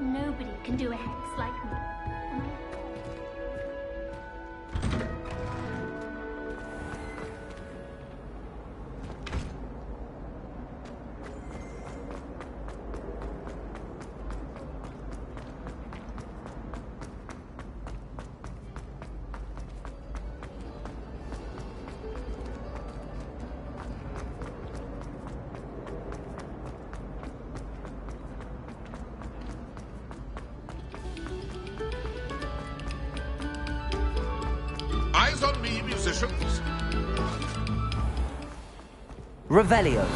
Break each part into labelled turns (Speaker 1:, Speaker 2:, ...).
Speaker 1: Nobody can do a hex like me.
Speaker 2: Eyes on me, musicians.
Speaker 3: Revelio.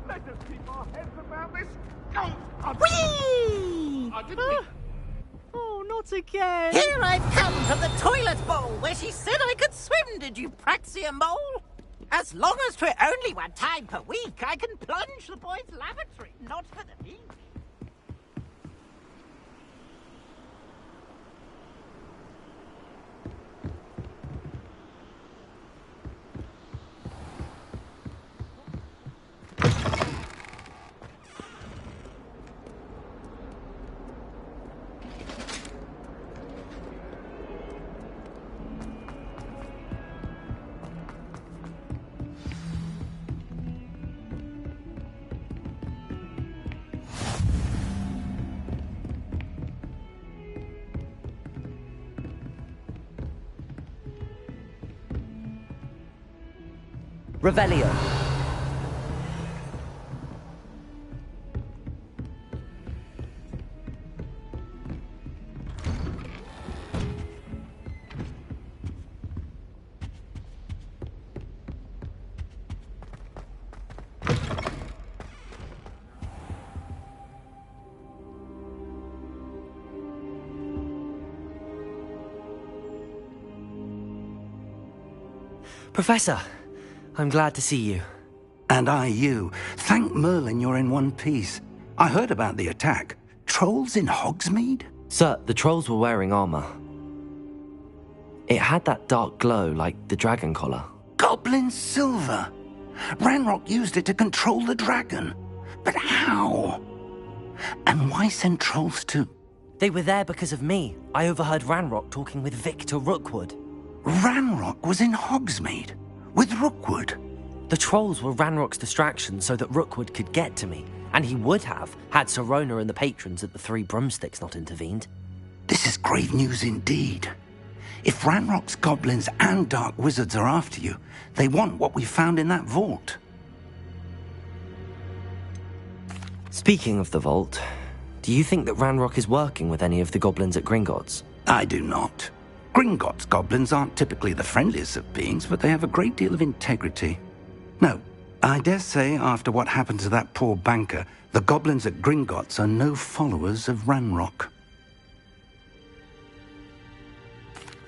Speaker 2: Let us keep our heads about this. Oh,
Speaker 4: Whee!
Speaker 2: I didn't.
Speaker 4: Oh, not again.
Speaker 5: Here I've come from the toilet bowl where she said I could swim, did you praxia mole? As long as 'twere only one time per week, I can plunge the boy's lavatory, not for the beach.
Speaker 3: Revelio. Professor, I'm glad to see you.
Speaker 6: And I you. Thank Merlin you're in one piece. I heard about the attack. Trolls in Hogsmeade?
Speaker 3: Sir, the trolls were wearing armor. It had that dark glow like the dragon collar.
Speaker 6: Goblin silver! Ranrock used it to control the dragon. But how? And why send trolls to...
Speaker 3: They were there because of me. I overheard Ranrock talking with Victor Rookwood.
Speaker 6: Ranrock was in Hogsmeade? With Rookwood?
Speaker 3: The trolls were Ranrock's distraction so that Rookwood could get to me. And he would have, had Sirona and the patrons at the Three Broomsticks not intervened.
Speaker 6: This is grave news indeed. If Ranrock's goblins and dark wizards are after you, they want what we found in that vault.
Speaker 3: Speaking of the vault, do you think that Ranrock is working with any of the goblins at Gringotts?
Speaker 6: I do not. Gringotts goblins aren't typically the friendliest of beings, but they have a great deal of integrity. No, I dare say after what happened to that poor banker, the goblins at Gringotts are no followers of Ranrock.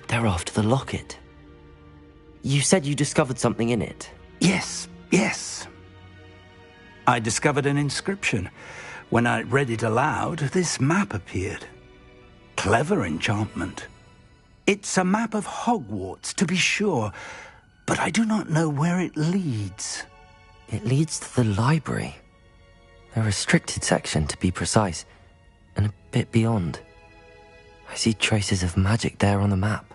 Speaker 3: They're after the locket. You said you discovered something in it.
Speaker 6: Yes. I discovered an inscription. When I read it aloud, this map appeared. Clever enchantment. It's a map of Hogwarts, to be sure, but I do not know where it leads.
Speaker 3: It leads to the library. A restricted section, to be precise, and a bit beyond. I see traces of magic there on the map.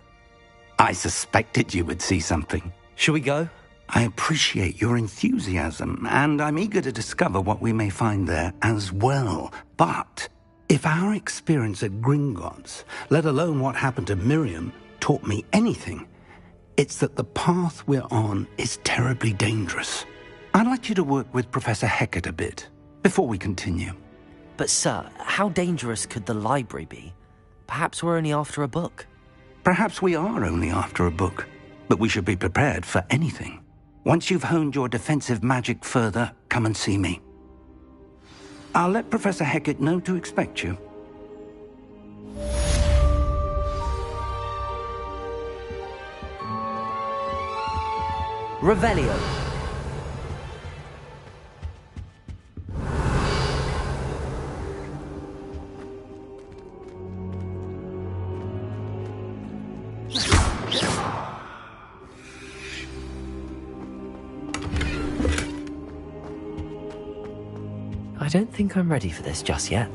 Speaker 6: I suspected you would see something.
Speaker 3: Shall we go?
Speaker 6: I appreciate your enthusiasm, and I'm eager to discover what we may find there as well. But if our experience at Gringotts, let alone what happened to Miriam, taught me anything, it's that the path we're on is terribly dangerous. I'd like you to work with Professor Hecat a bit before we continue.
Speaker 3: But sir, how dangerous could the library be? Perhaps we're only after a book.
Speaker 6: Perhaps we are only after a book, but we should be prepared for anything. Once you've honed your defensive magic further, come and see me. I'll let Professor Hecat know to expect you.
Speaker 3: Revelio. don't think I'm ready for this just yet.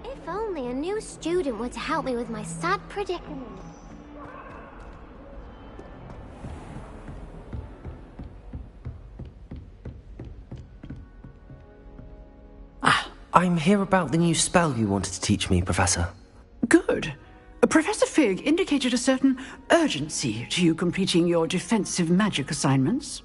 Speaker 1: If only a new student were to help me with my sad predicament.
Speaker 3: I'm here about the new spell you wanted to teach me, Professor.
Speaker 7: Good. Professor Fig indicated a certain urgency to you completing your defensive magic assignments.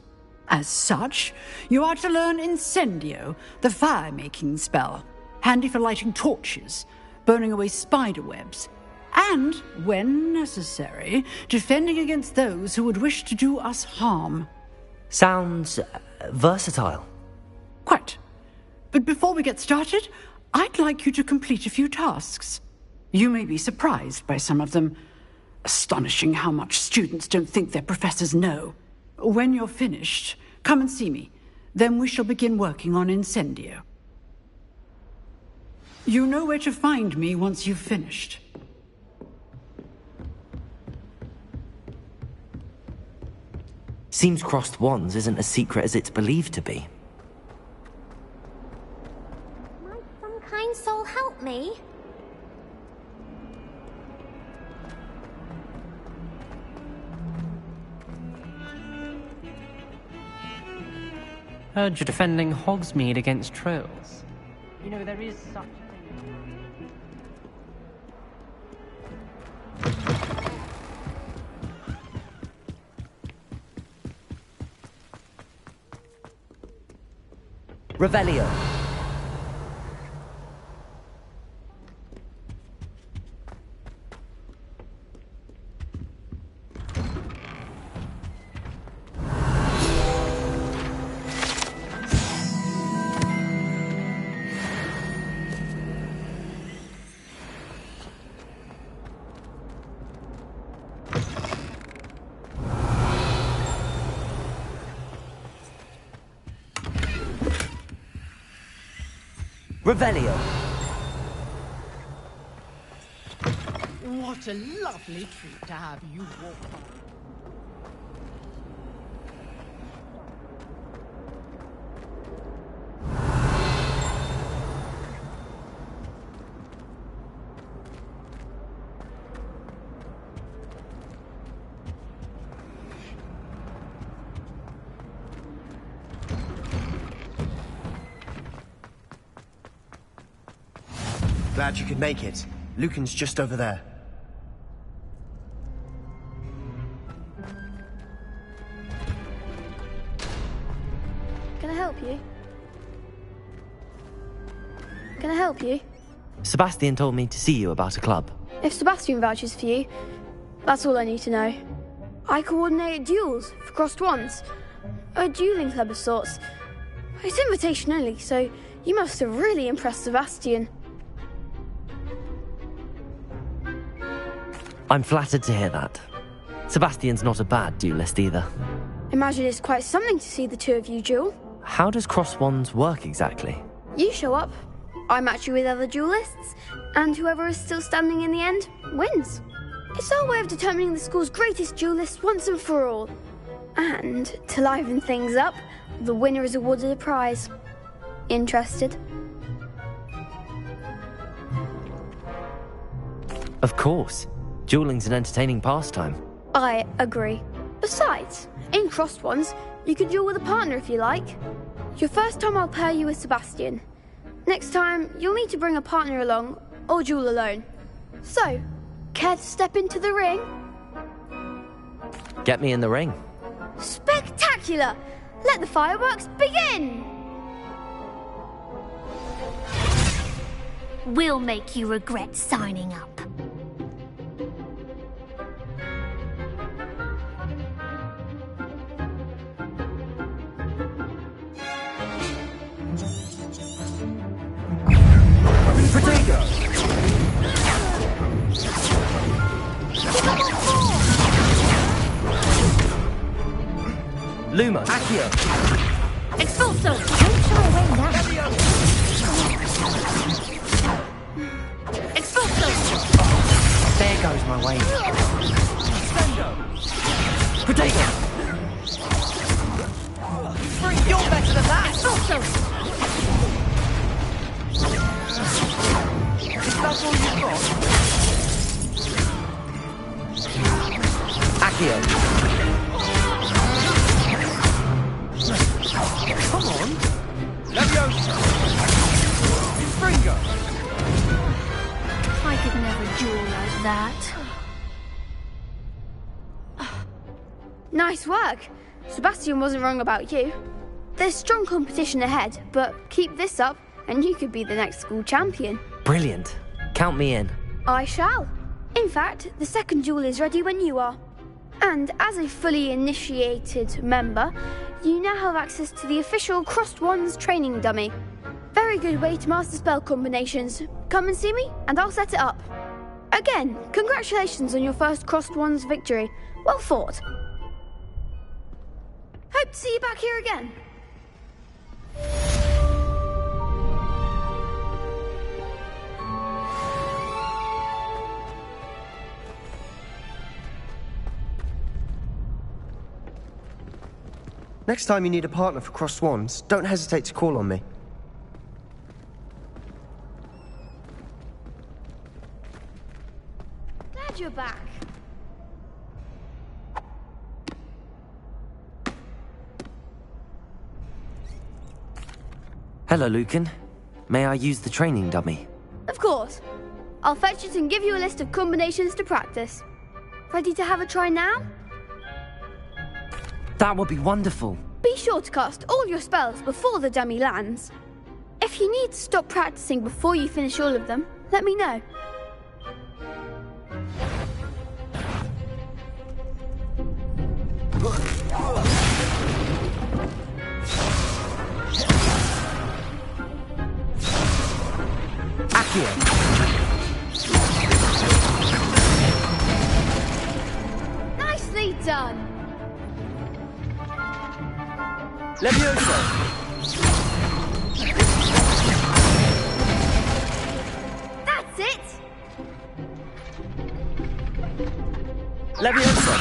Speaker 7: As such, you are to learn Incendio, the fire-making spell, handy for lighting torches, burning away spider webs, and, when necessary, defending against those who would wish to do us harm.
Speaker 3: Sounds versatile.
Speaker 7: Quite. But before we get started, I'd like you to complete a few tasks. You may be surprised by some of them. Astonishing how much students don't think their professors know. When you're finished, come and see me. Then we shall begin working on Incendio. You know where to find me once you've finished.
Speaker 3: Seems crossed wands isn't as secret as it's believed to be.
Speaker 1: Might some kind soul help me?
Speaker 8: Heard you're defending Hogsmeade against trolls. You know, there is such a thing.
Speaker 3: Revelio. Revelio.
Speaker 4: What a lovely treat to have you walk by.
Speaker 9: Glad you could make it. Lucan's just over there.
Speaker 10: Can I help you? Can I help you?
Speaker 3: Sebastian told me to see you about a club.
Speaker 10: If Sebastian vouches for you, that's all I need to know. I coordinate duels for crossed wands. A dueling club of sorts. It's invitation only, so you must have really impressed Sebastian.
Speaker 3: I'm flattered to hear that. Sebastian's not a bad duelist either.
Speaker 10: Imagine it's quite something to see the two of you duel.
Speaker 3: How does cross wands work exactly?
Speaker 10: You show up, I match you with other duelists, and whoever is still standing in the end wins. It's our way of determining the school's greatest duelist once and for all. And, to liven things up, the winner is awarded a prize. Interested?
Speaker 3: Of course. Dueling's an entertaining pastime.
Speaker 10: I agree. Besides, in crossed ones, you can duel with a partner if you like. Your first time I'll pair you with Sebastian. Next time, you'll need to bring a partner along, or duel alone. So, care to step into the ring?
Speaker 3: Get me in the ring.
Speaker 10: Spectacular! Let the fireworks begin!
Speaker 1: We'll make you regret signing up.
Speaker 3: Protego! Lumos! Accio!
Speaker 1: Expulso! Don't shy away now. Expulso!
Speaker 3: There goes my way. Protego!
Speaker 5: You're better than that!
Speaker 1: Expulso!
Speaker 5: Is that all you've got?
Speaker 3: Accio!
Speaker 2: Come on! Leviosa! Springer!
Speaker 1: I could never duel like that.
Speaker 10: Nice work. Sebastian wasn't wrong about you. There's strong competition ahead, but keep this up and you could be the next school champion.
Speaker 3: Brilliant. Count me in.
Speaker 10: I shall. In fact, the second duel is ready when you are. And as a fully initiated member, you now have access to the official Crossed Wands training dummy. Very good way to master spell combinations. Come and see me, and I'll set it up. Again, congratulations on your first Crossed Wands victory. Well fought. Hope to see you back here again.
Speaker 9: Next time you need a partner for Crossed Wands, don't hesitate to call on me.
Speaker 10: Glad you're back.
Speaker 3: Hello, Lucan. May I use the training dummy?
Speaker 10: Of course. I'll fetch it and give you a list of combinations to practice. Ready to have a try now?
Speaker 3: That would be wonderful.
Speaker 10: Be sure to cast all your spells before the dummy lands. If you need to stop practicing before you finish all of them, let me know.
Speaker 3: Accio!
Speaker 10: Nicely done!
Speaker 3: Leviosa!
Speaker 10: That's it!
Speaker 3: Leviosa!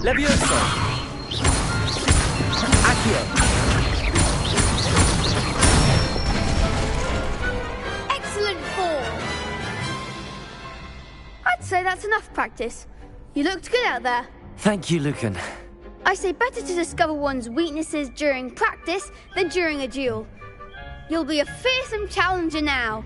Speaker 3: Leviosa! Accio!
Speaker 10: Excellent form! I'd say that's enough practice. You looked good out there.
Speaker 3: Thank you, Lucan.
Speaker 10: I say better to discover one's weaknesses during practice than during a duel. You'll be a fearsome challenger now.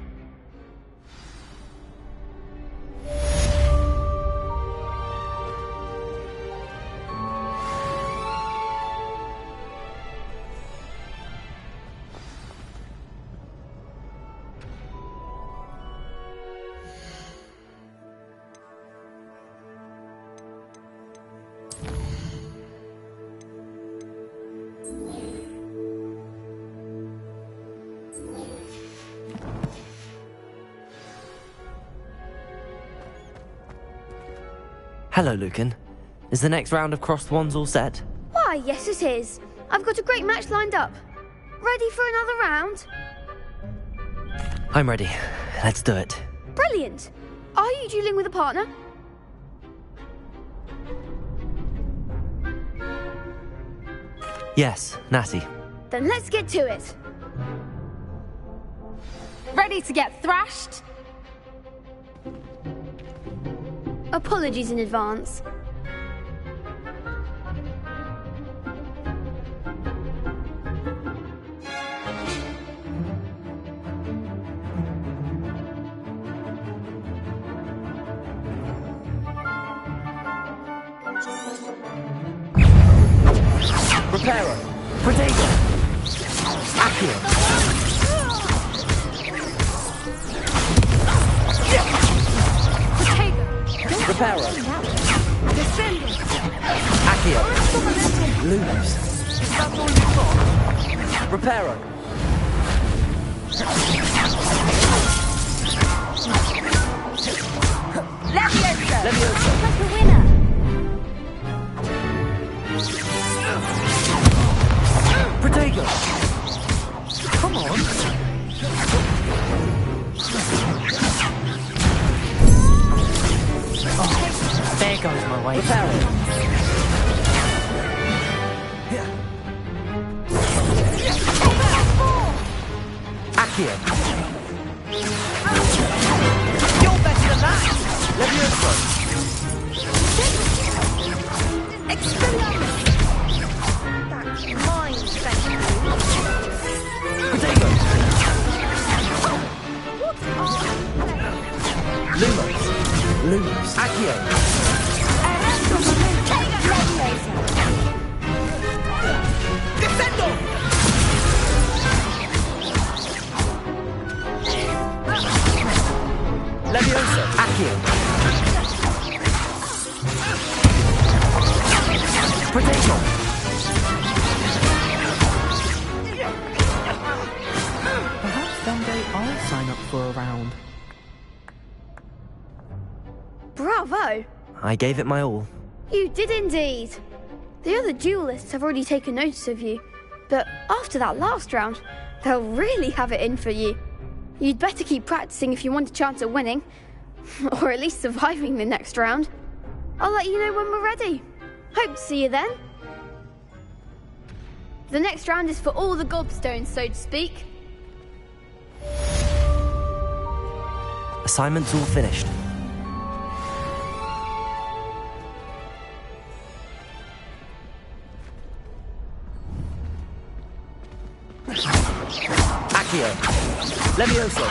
Speaker 3: Hello, Lucan. Is the next round of Crossed Wands all set?
Speaker 10: Why, yes it is. I've got a great match lined up. Ready for another round?
Speaker 3: I'm ready. Let's do it.
Speaker 10: Brilliant. Are you dueling with a partner?
Speaker 3: Yes, Natty.
Speaker 10: Then let's get to it.
Speaker 1: Ready to get thrashed?
Speaker 10: Apologies in advance.
Speaker 3: Reparo! Protego! Accio!
Speaker 1: Protego!
Speaker 3: Reparo.
Speaker 1: Descending.
Speaker 3: Accio. Lose.
Speaker 2: Is that all you got?
Speaker 3: Reparo.
Speaker 1: Leviosa.
Speaker 3: Leviosa.
Speaker 1: That's the winner.
Speaker 3: Protego. Come on.
Speaker 8: Oh, there goes my way.
Speaker 3: Reparo. Accio.
Speaker 5: You're better than that!
Speaker 3: Leviosa.
Speaker 1: Expelliarmus. That's mine, thank you.
Speaker 3: Protego.
Speaker 1: What are you
Speaker 3: Lumos. Lumos. Accio.
Speaker 1: Leviosa.
Speaker 5: Descendo!
Speaker 3: Leviosa. Accio. Protego.
Speaker 8: Perhaps someday I'll sign up for a round.
Speaker 10: Bravo!
Speaker 3: I gave it my all.
Speaker 10: You did indeed. The other duelists have already taken notice of you, but after that last round, they'll really have it in for you. You'd better keep practicing if you want a chance at winning, or at least surviving the next round. I'll let you know when we're ready. Hope to see you then. The next round is for all the gobstones, so to speak.
Speaker 3: Assignment's all finished. Accio. Leviosa.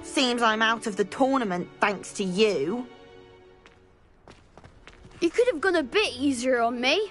Speaker 11: Seems I'm out of the tournament thanks to you.
Speaker 10: You could have gone a bit easier on me.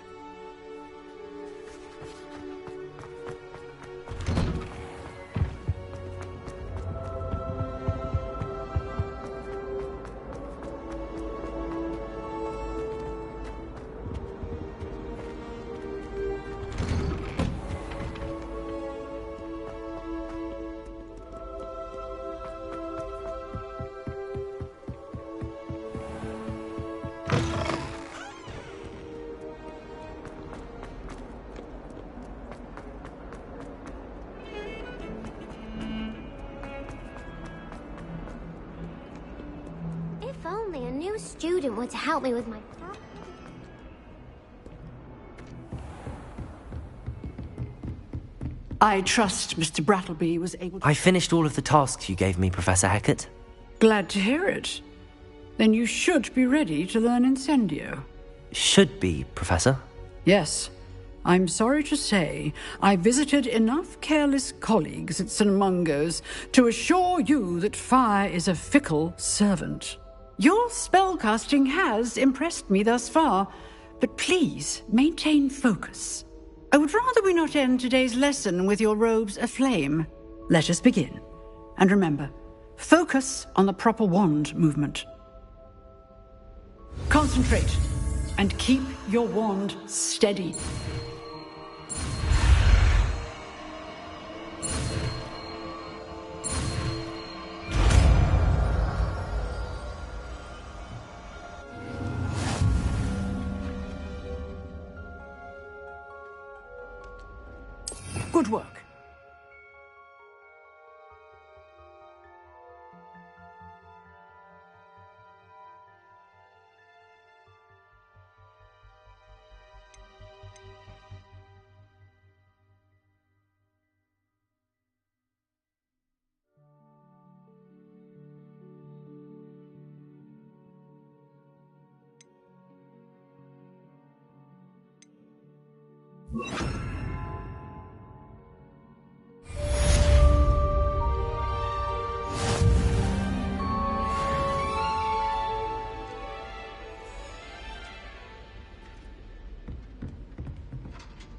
Speaker 1: If only a new student were to help me with my...
Speaker 7: I trust Mr. Brattleby was able to...
Speaker 3: I finished all of the tasks you gave me, Professor Hecat.
Speaker 7: Glad to hear it. Then you should be ready to learn Incendio.
Speaker 3: Should be, Professor.
Speaker 7: Yes. I'm sorry to say, I visited enough careless colleagues at St. Mungo's to assure you that fire is a fickle servant. Your spellcasting has impressed me thus far, but please maintain focus. I would rather we not end today's lesson with your robes aflame. Let us begin. And remember, focus on the proper wand movement. Concentrate, and keep your wand steady. Good work.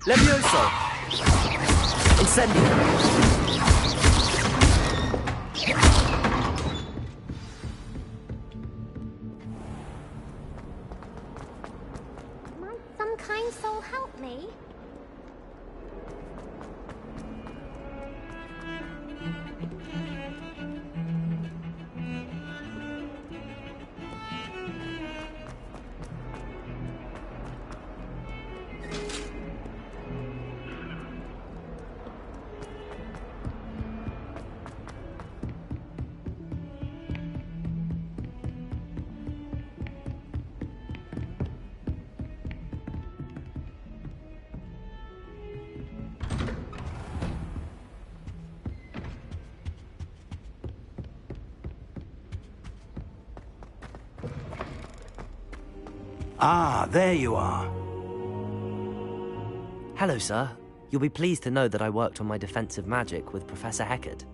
Speaker 9: Levioso! Incendio!
Speaker 1: Might some kind soul help me?
Speaker 6: Ah, there you are.
Speaker 3: Hello, sir. You'll be pleased to know that I worked on my defensive magic with Professor Heckard.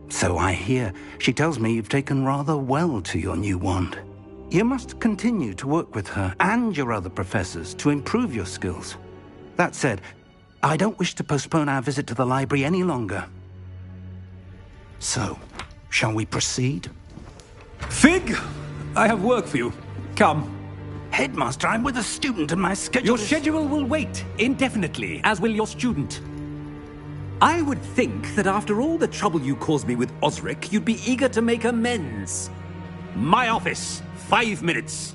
Speaker 6: So I hear. She tells me you've taken rather well to your new wand. You must continue to work with her and your other professors to improve your skills. That said, I don't wish to postpone our visit to the library any longer. So, shall we proceed?
Speaker 12: Fig, I have work for you. Come.
Speaker 6: Headmaster, I'm with a student and my schedule
Speaker 12: Your schedule will wait indefinitely, as will your student. I would think that after all the trouble you caused me with Osric, you'd be eager to make amends. My office, 5 minutes.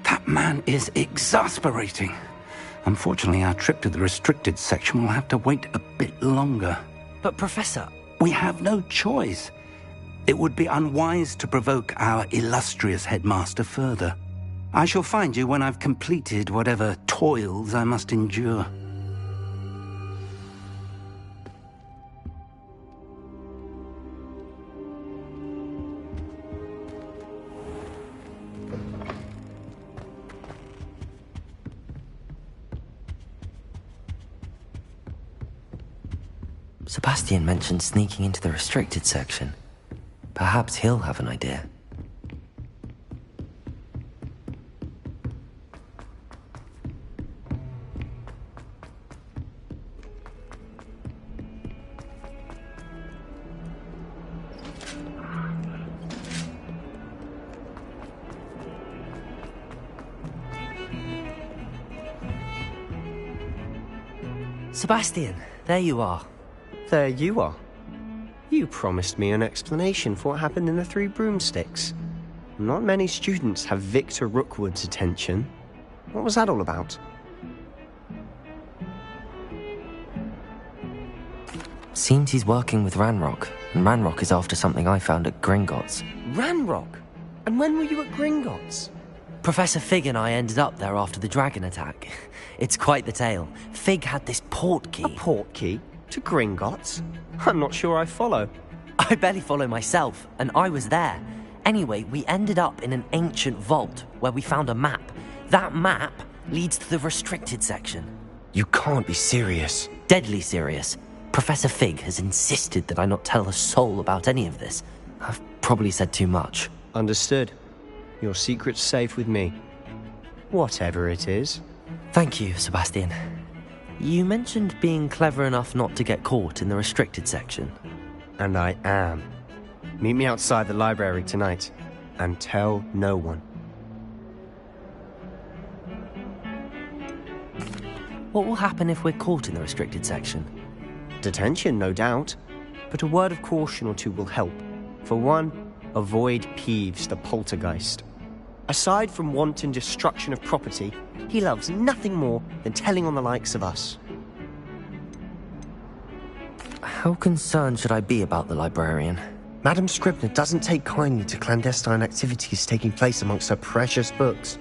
Speaker 6: That man is exasperating. Unfortunately, our trip to the restricted section will have to wait a bit longer.
Speaker 3: But, Professor...
Speaker 6: We have no choice. It would be unwise to provoke our illustrious headmaster further. I shall find you when I've completed whatever toils I must endure.
Speaker 3: Sebastian mentioned sneaking into the restricted section. Perhaps he'll have an idea. Sebastian, there you are.
Speaker 9: There you are. You promised me an explanation for what happened in the Three Broomsticks. Not many students have Victor Rookwood's attention. What was that all about?
Speaker 3: Seems he's working with Ranrock, and Ranrock is after something I found at Gringotts.
Speaker 9: Ranrock? And when were you at Gringotts?
Speaker 3: Professor Fig and I ended up there after the dragon attack. It's quite the tale. Fig had this port key.
Speaker 9: A port key? To Gringotts? I'm not sure I follow.
Speaker 3: I barely follow myself, and I was there. Anyway, we ended up in an ancient vault where we found a map. That map leads to the restricted section.
Speaker 9: You can't be serious.
Speaker 3: Deadly serious. Professor Fig has insisted that I not tell a soul about any of this. I've probably said too much.
Speaker 9: Understood. Your secret's safe with me. Whatever it is.
Speaker 3: Thank you, Sebastian. You mentioned being clever enough not to get caught in the restricted section.
Speaker 9: And I am. Meet me outside the library tonight, and tell no one.
Speaker 3: What will happen if we're caught in the restricted section?
Speaker 9: Detention, no doubt. But a word of caution or two will help. For one, avoid Peeves, the poltergeist. Aside from wanton destruction of property, he loves nothing more than telling on the likes of us.
Speaker 3: How concerned should I be about the librarian?
Speaker 9: Madam Scribner doesn't take kindly to clandestine activities taking place amongst her precious books,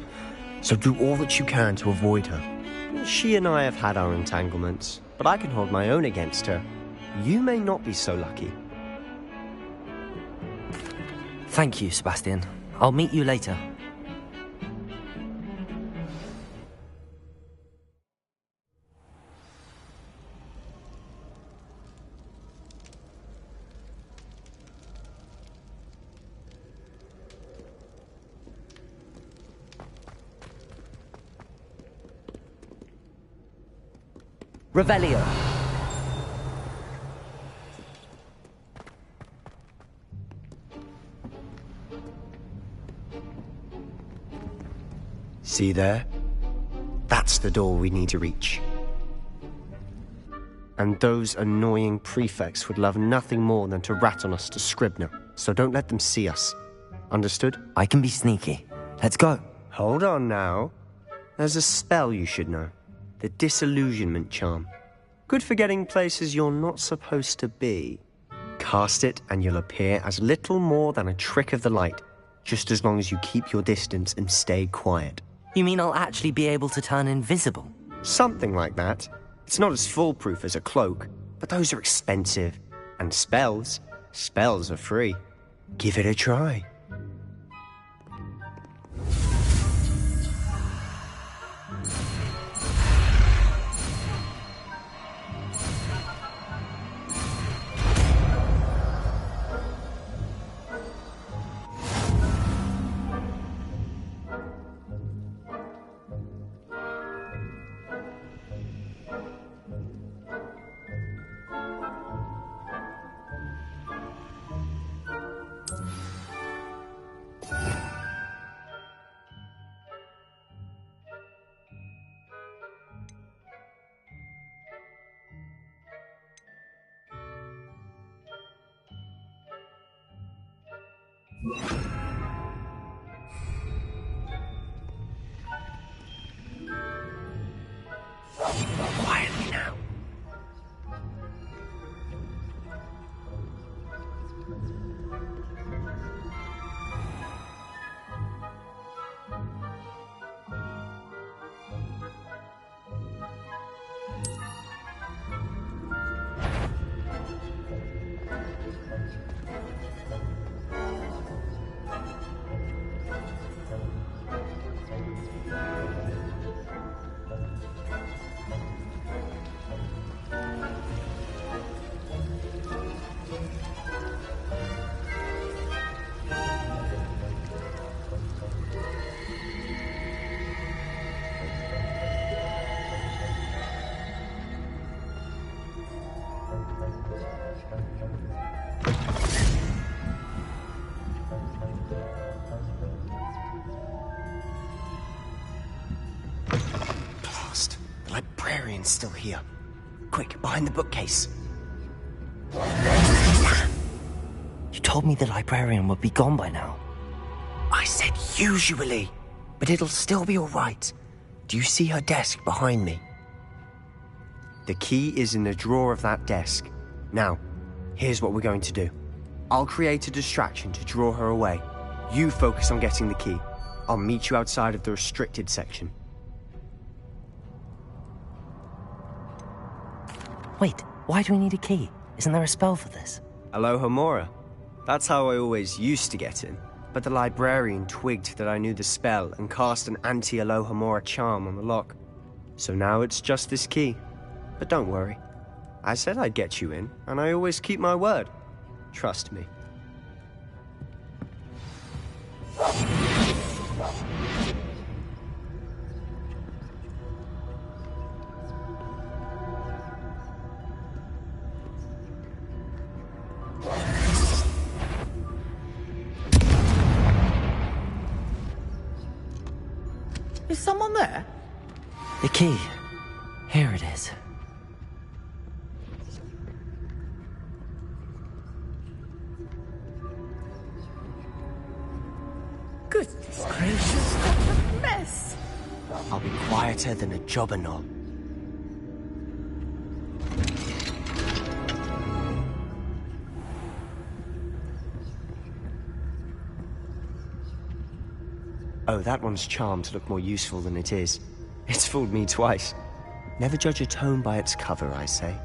Speaker 9: so do all that you can to avoid her. She and I have had our entanglements, but I can hold my own against her. You may not be so lucky.
Speaker 3: Thank you, Sebastian. I'll meet you later. Revelio.
Speaker 9: See there? That's the door we need to reach. And those annoying prefects would love nothing more than to rat on us to Scribner, so don't let them see us. Understood?
Speaker 3: I can be sneaky. Let's go.
Speaker 9: Hold on now. There's a spell you should know. The Disillusionment Charm. Good for getting places you're not supposed to be. Cast it and you'll appear as little more than a trick of the light, just as long as you keep your distance and stay quiet.
Speaker 3: You mean I'll actually be able to turn invisible?
Speaker 9: Something like that. It's not as foolproof as a cloak, but those are expensive. And spells are free. Give it a try. Quietly now. Librarian's still here. Quick, behind the bookcase.
Speaker 3: You told me the librarian would be gone by now.
Speaker 9: I said usually, but it'll still be all right. Do you see her desk behind me? The key is in the drawer of that desk. Now, here's what we're going to do. I'll create a distraction to draw her away. You focus on getting the key. I'll meet you outside of the restricted section.
Speaker 3: Wait, why do we need a key? Isn't there a spell for this?
Speaker 9: Alohomora. That's how I always used to get in. But the librarian twigged that I knew the spell and cast an anti-Alohomora charm on the lock. So now it's just this key. But don't worry. I said I'd get you in, and I always keep my word. Trust me.
Speaker 5: Is someone there?
Speaker 3: The key. Here it is.
Speaker 5: Goodness gracious, what a mess!
Speaker 9: I'll be quieter than a jobber knob. Oh, that one's charmed to look more useful than it is. It's fooled me twice. Never judge a tome by its cover, I say.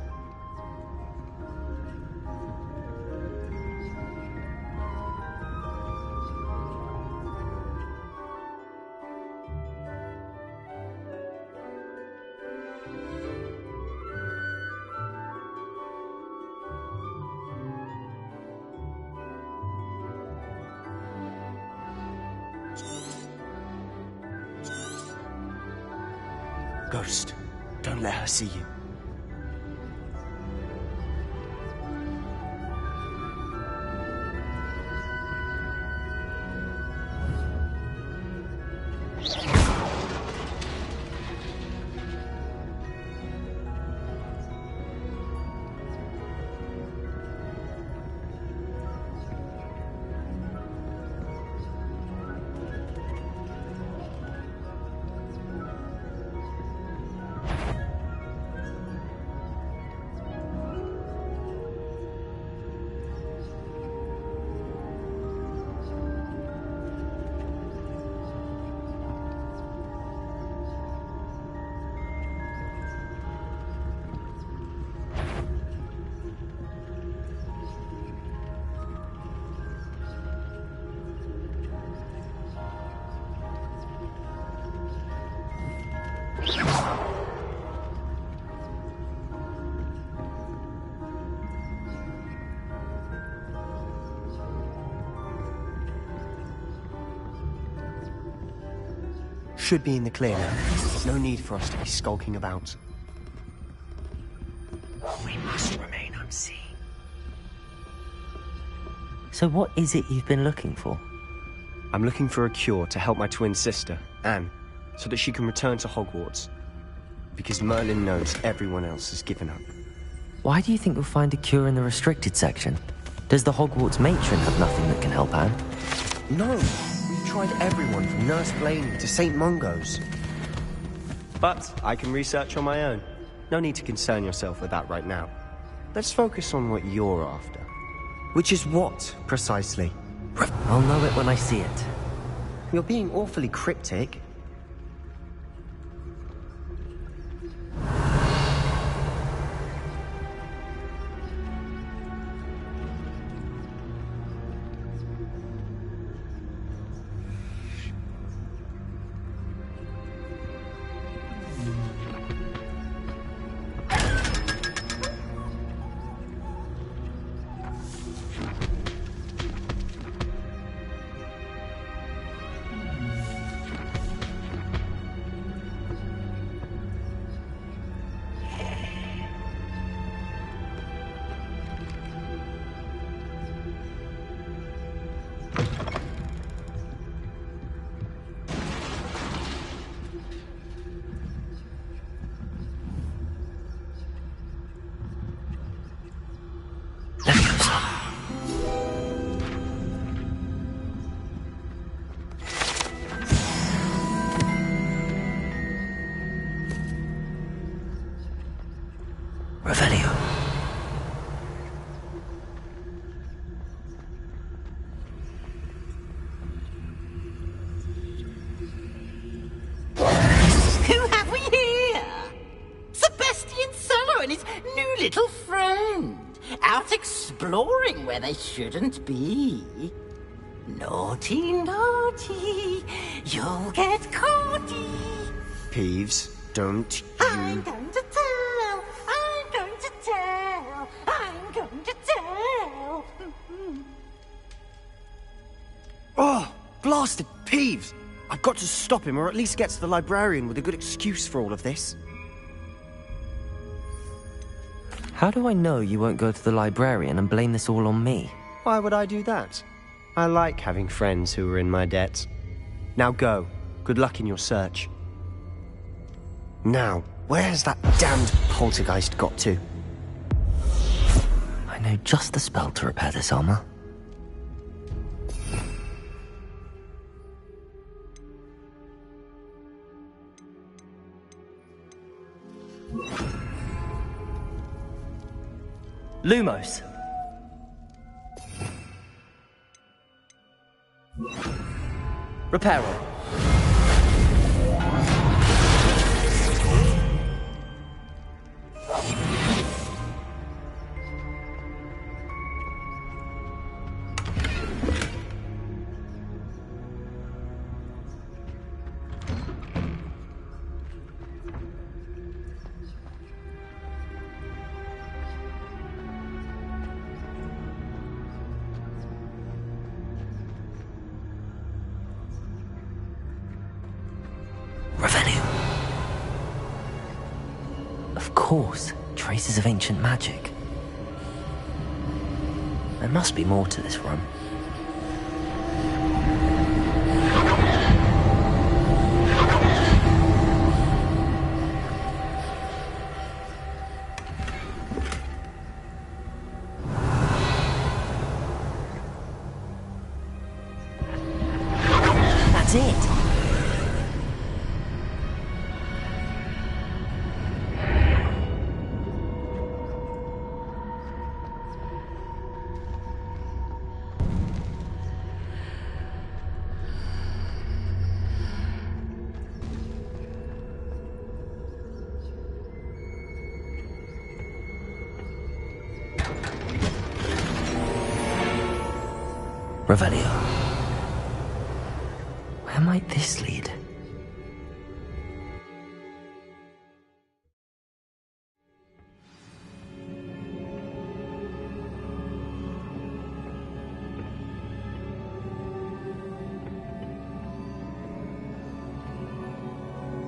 Speaker 9: Ghost, don't let her see you. should be in the clear now. There's no need for us to be skulking about.
Speaker 3: We must remain unseen. So what is it you've been looking for?
Speaker 9: I'm looking for a cure to help my twin sister, Anne, so that she can return to Hogwarts. Because Merlin knows everyone else has given up.
Speaker 3: Why do you think you'll find a cure in the restricted section? Does the Hogwarts matron have nothing that can help Anne?
Speaker 9: No, we've tried everyone from Nurse Blaney to St. Mungo's. But I can research on my own. No need to concern yourself with that right now. Let's focus on what you're after. Which is what, precisely?
Speaker 3: I'll know it when I see it.
Speaker 9: You're being awfully cryptic.
Speaker 3: Revelio.
Speaker 5: Who have we here? Sebastian Sallow and his new little friend. Out exploring where they shouldn't be. Naughty, naughty. You'll get caughty.
Speaker 9: Peeves, don't
Speaker 5: I'm going to tell. I'm going to tell. I'm going to tell.
Speaker 9: Oh, blasted Peeves! I've got to stop him, or at least get to the librarian with a good excuse for all of this.
Speaker 3: How do I know you won't go to the librarian and blame this all on me?
Speaker 9: Why would I do that? I like having friends who are in my debt. Now go. Good luck in your search. Now, where's that damned poltergeist got to?
Speaker 3: I know just the spell to repair this armor. Lumos. Reparo. Of course, traces of ancient magic. There must be more to this room. That's it. Revelio. Where might this lead?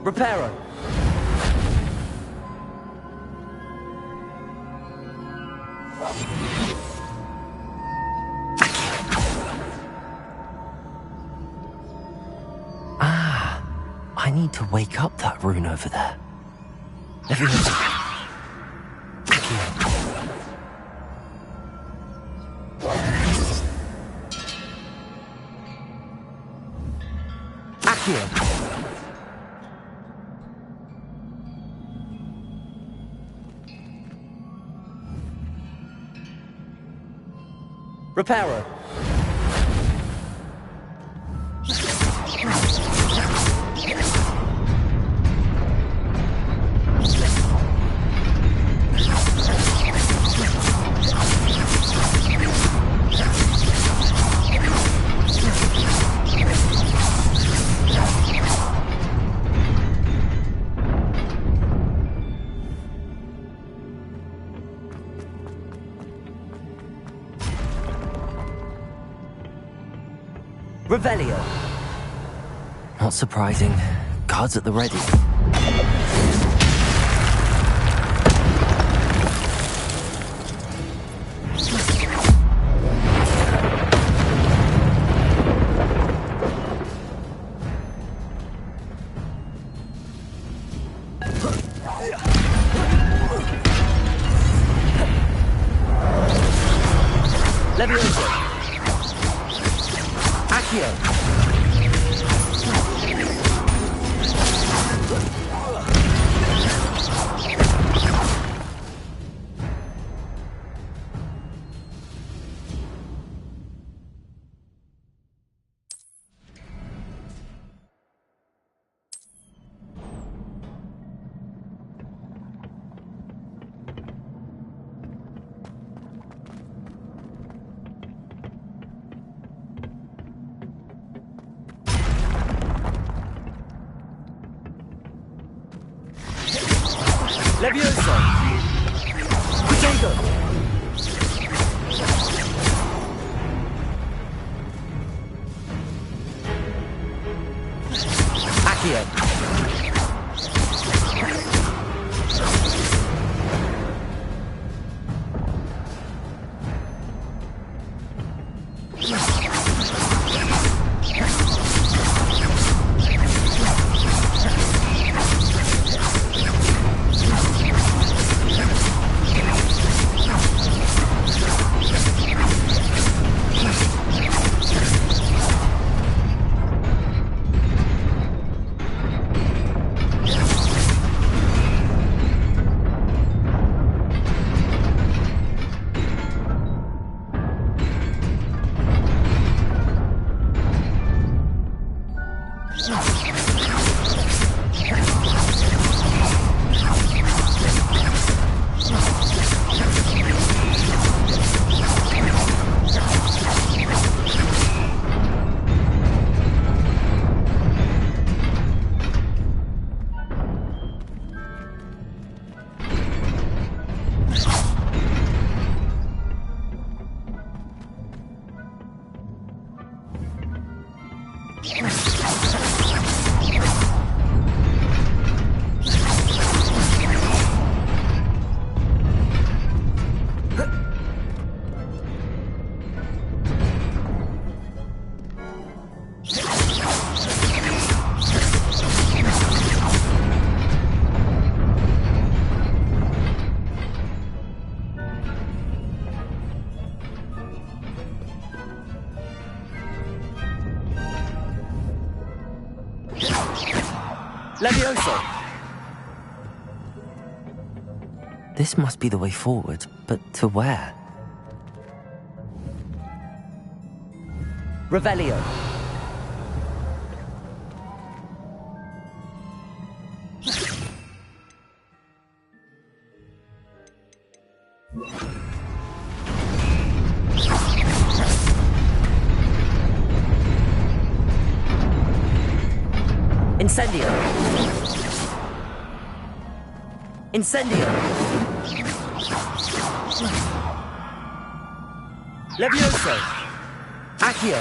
Speaker 3: Reparo. Ah, I need to wake up that rune over there. Levioso. Accio. Accio. Reparo. Revelio. Not surprising. Guards at the ready. Levioso. Accio. Levioso! Potato! Accio! Levioso! This must be the way forward, but to where? Revelio! Incendio! Incendio! Levioso! Accio!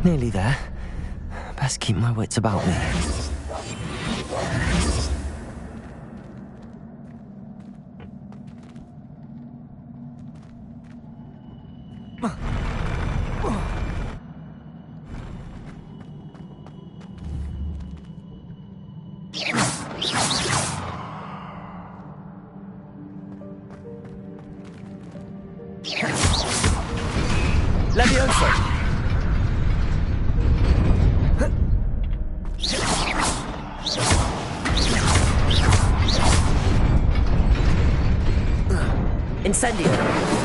Speaker 3: Nearly there. Best keep my wits about me.
Speaker 9: Levioso! Incendio!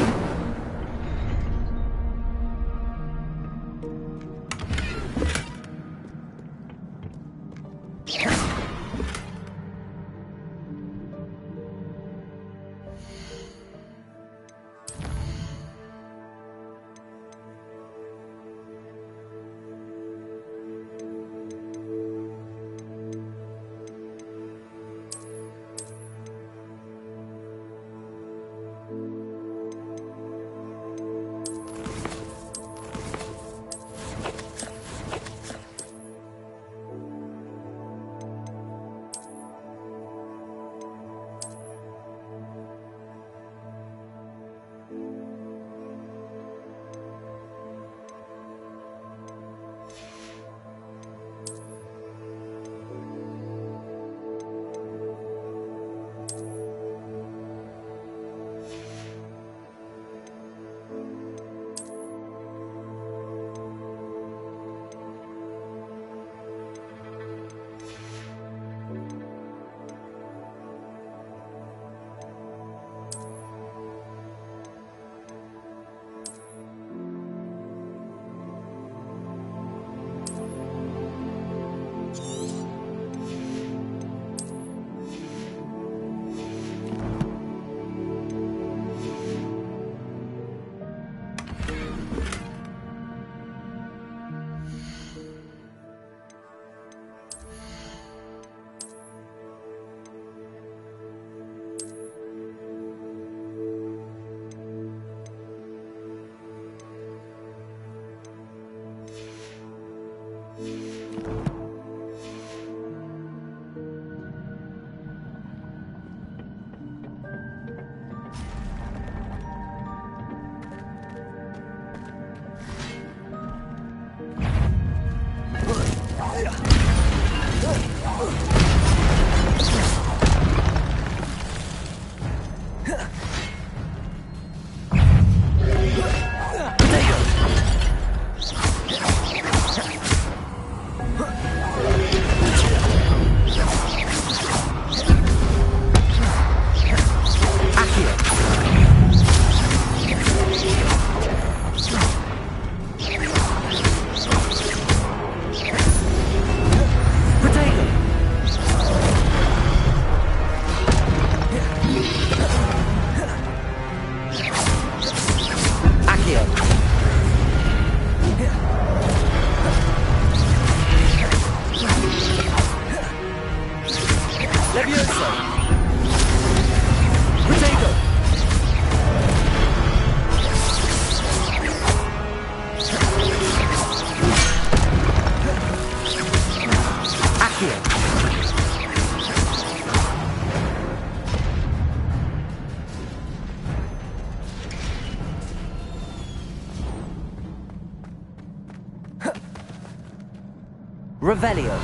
Speaker 3: Revelio.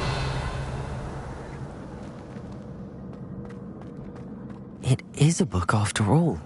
Speaker 3: It is a book after all.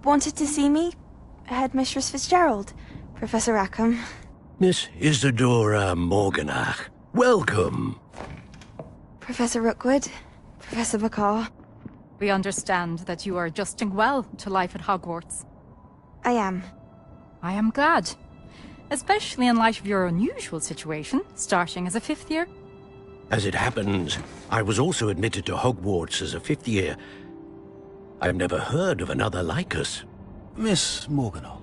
Speaker 11: wanted to see me? Headmistress Fitzgerald, Professor Rackham.
Speaker 13: Miss Isadora Morganach, welcome.
Speaker 11: Professor Rookwood, Professor Bakar.
Speaker 4: We understand that you are adjusting well to life at Hogwarts.
Speaker 11: I am.
Speaker 4: I am glad. Especially in light of your unusual situation, starting as a 5th year.
Speaker 13: As it happens, I was also admitted to Hogwarts as a 5th year. I've never heard of another like us.
Speaker 14: Miss Morganach,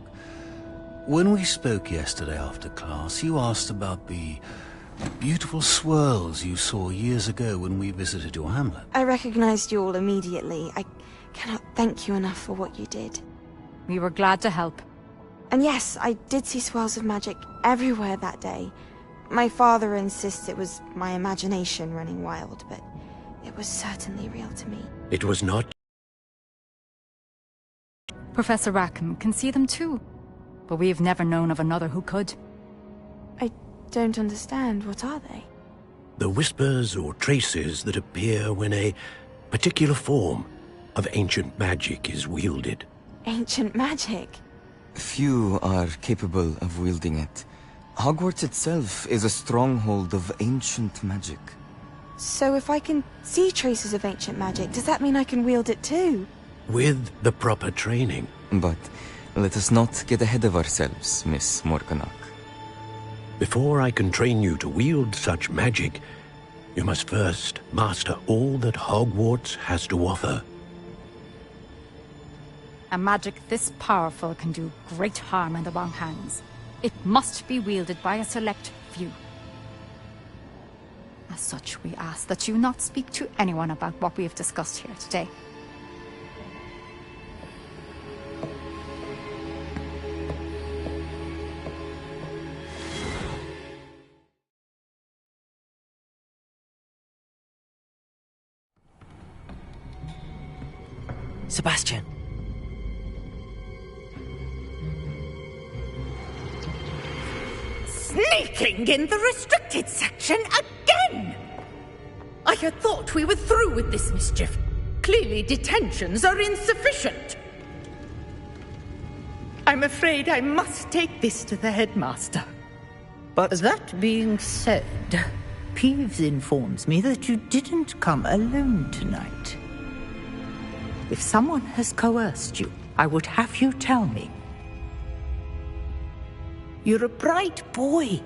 Speaker 14: when we spoke yesterday after class, you asked about the beautiful swirls you saw years ago when we visited your hamlet.
Speaker 11: I recognized you all immediately. I cannot thank you enough for what you did.
Speaker 4: We were glad to help.
Speaker 11: And yes, I did see swirls of magic everywhere that day. My father insists it was my imagination running wild, but it was certainly real to me.
Speaker 13: It was not.
Speaker 4: Professor Rackham can see them too, but we have never known of another who could.
Speaker 11: I don't understand. What are they?
Speaker 13: The whispers or traces that appear when a particular form of ancient magic is wielded.
Speaker 11: Ancient magic?
Speaker 15: Few are capable of wielding it. Hogwarts itself is a stronghold of ancient magic.
Speaker 11: So if I can see traces of ancient magic, does that mean I can wield it too?
Speaker 13: With the proper training.
Speaker 15: But let us not get ahead of ourselves, Miss Morganach.
Speaker 13: Before I can train you to wield such magic, you must first master all that Hogwarts has to offer.
Speaker 4: A magic this powerful can do great harm in the wrong hands. It must be wielded by a select few. As such, we ask that you not speak to anyone about what we have discussed here today.
Speaker 3: Sebastian.
Speaker 5: Sneaking in the restricted section again! I had thought we were through with this mischief. Clearly detentions are insufficient. I'm afraid I must take this to the headmaster.
Speaker 16: But that being said, Peeves informs me that you didn't come alone tonight. If someone has coerced you, I would have you tell me. You're a bright boy.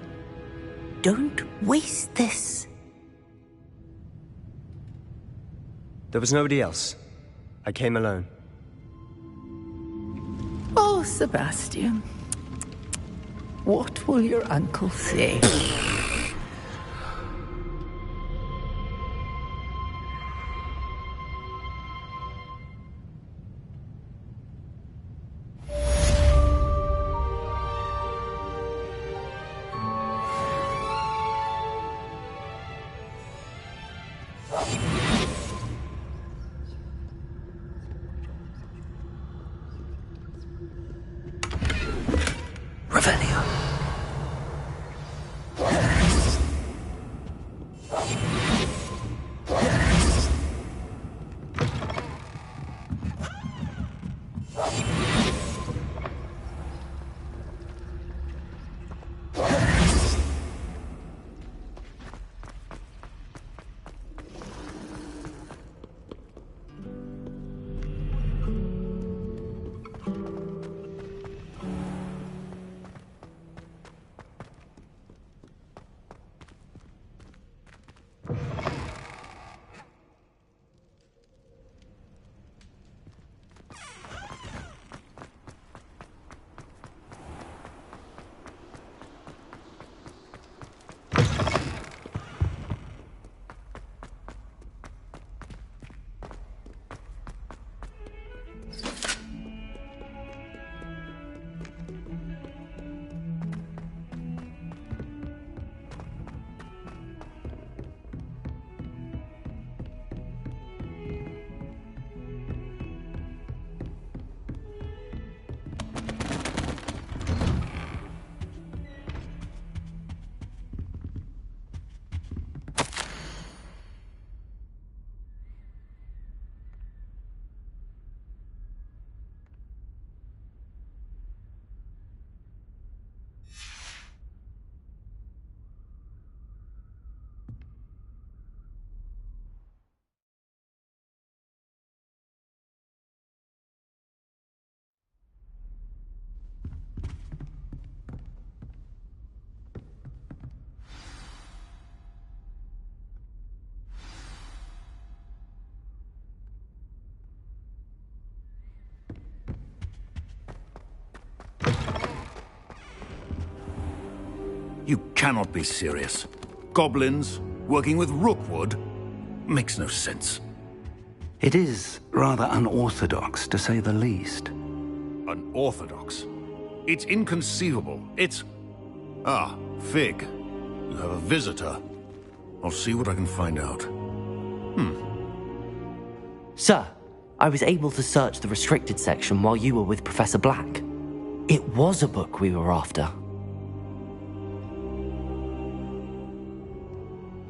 Speaker 16: Don't waste this.
Speaker 9: There was nobody else. I came alone.
Speaker 16: Oh, Sebastian. What will your uncle say?
Speaker 14: You cannot be serious. Goblins working with Rookwood? Makes no sense.
Speaker 6: It is rather unorthodox, to say the least.
Speaker 14: Unorthodox? It's inconceivable. It's... Ah, Fig. You have a visitor. I'll see what I can find out.
Speaker 3: Sir, I was able to search the restricted section while you were with Professor Black. It was a book we were after.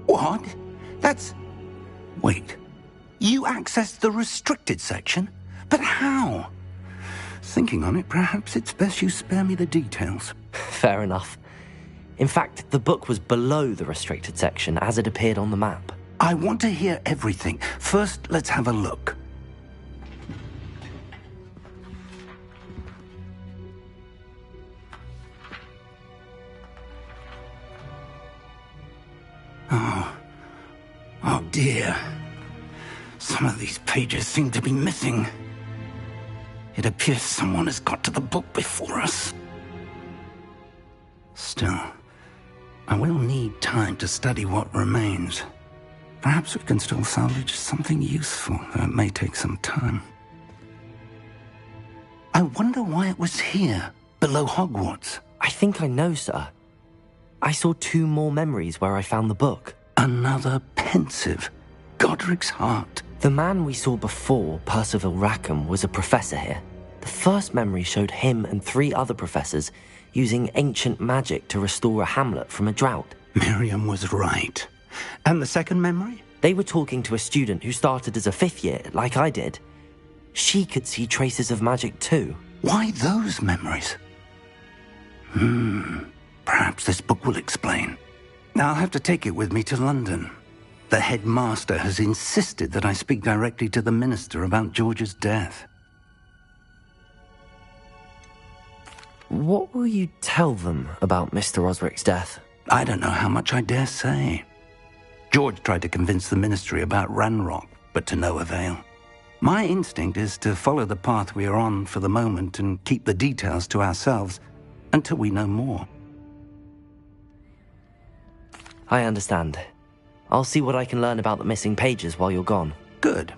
Speaker 6: What? That's... Wait. You accessed the restricted section? But how? Thinking on it, perhaps it's best you spare me the details.
Speaker 3: Fair enough. In fact, the book was below the restricted section as it appeared on the map.
Speaker 6: I want to hear everything. First, let's have a look. Oh dear. Some of these pages seem to be missing. It appears someone has got to the book before us. Still, I will need time to study what remains. Perhaps we can still salvage something useful, though it may take some time. I wonder why it was here, below Hogwarts.
Speaker 3: I think I know, sir. I saw 2 more memories where I found the book.
Speaker 6: Another pensive. Godric's heart.
Speaker 3: The man we saw before, Percival Rackham, was a professor here. The first memory showed him and 3 other professors using ancient magic to restore a hamlet from a drought.
Speaker 6: Miriam was right. And the second memory?
Speaker 3: They were talking to a student who started as a 5th year, like I did. She could see traces of magic too.
Speaker 6: Why those memories? Perhaps this book will explain. Now I'll have to take it with me to London. The headmaster has insisted that I speak directly to the minister about George's death.
Speaker 3: What will you tell them about Mr. Osric's death?
Speaker 6: I don't know how much I dare say. George tried to convince the ministry about Ranrock, but to no avail. My instinct is to follow the path we are on for the moment and keep the details to ourselves until we know more.
Speaker 3: I understand. I'll see what I can learn about the missing pages while you're gone.
Speaker 6: Good.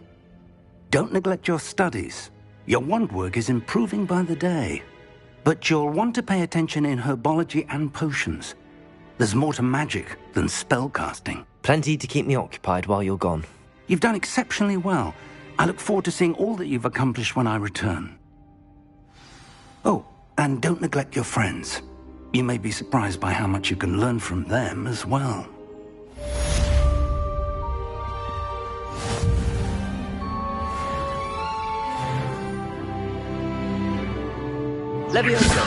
Speaker 6: Don't neglect your studies. Your wand work is improving by the day. But you'll want to pay attention in herbology and potions. There's more to magic than spellcasting.
Speaker 3: Plenty to keep me occupied while you're gone.
Speaker 6: You've done exceptionally well. I look forward to seeing all that you've accomplished when I return. Oh, and don't neglect your friends. You may be surprised by how much you can learn from them as well.
Speaker 3: Leviosa!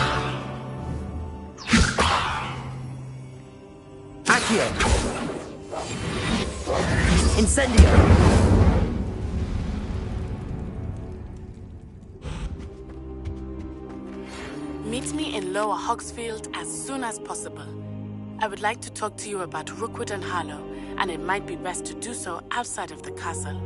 Speaker 3: Accio! Incendio!
Speaker 17: Meet me in Lower Hogsfield as soon as possible. I would like to talk to you about Rookwood and Harlow, and it might be best to do so outside of the castle.